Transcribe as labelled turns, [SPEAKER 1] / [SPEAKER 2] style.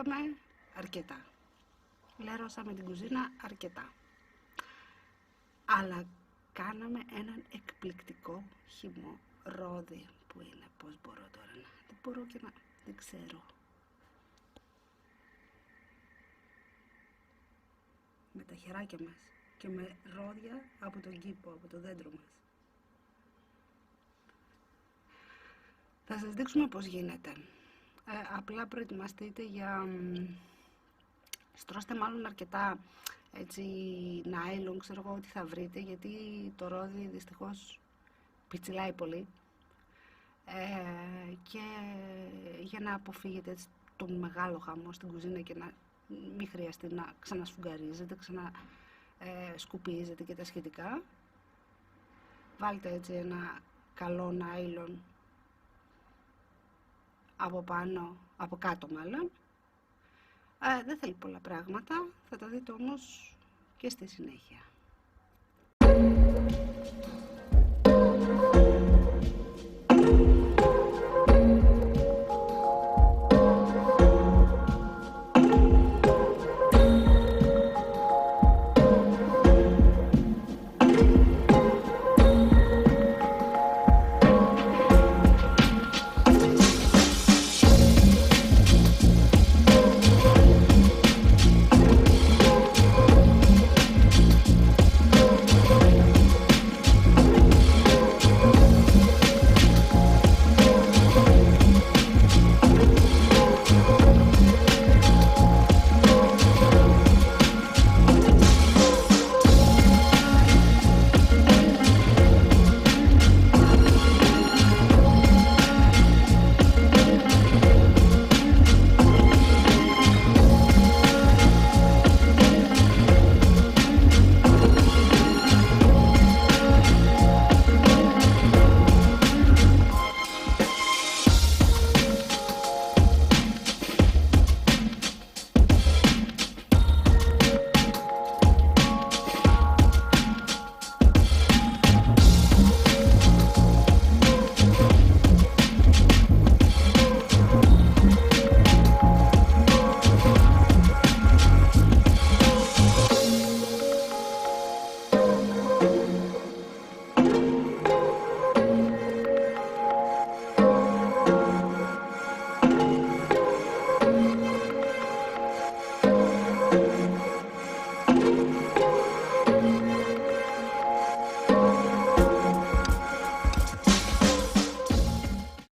[SPEAKER 1] Λερώσαμε αρκετά. Λερώσαμε την κουζίνα αρκετά. Αλλά κάναμε έναν εκπληκτικό χυμό ρόδι που είναι, πώς μπορώ τώρα να... Δεν μπορώ και να... Δεν ξέρω. Με τα χεράκια μας και με ρόδια από τον κήπο, από το δέντρο μας. Θα σας δείξουμε πώς γίνεται. Απλά προετοιμαστείτε για... Στρώστε μάλλον αρκετά έτσι νάιλον, ξέρω εγώ τι θα βρείτε, γιατί το ρόδι δυστυχώς πιτσιλάει πολύ. Και για να αποφύγετε έτσι τον μεγάλο χαμό στην κουζίνα και να μην χρειαστεί να ξανασφουγγαρίζετε, σκουπίζετε και τα σχετικά, βάλτε έτσι ένα καλό νάιλον από πάνω, από κάτω μάλλον. Δεν θέλει πολλά πράγματα, θα τα δείτε όμως και στη συνέχεια.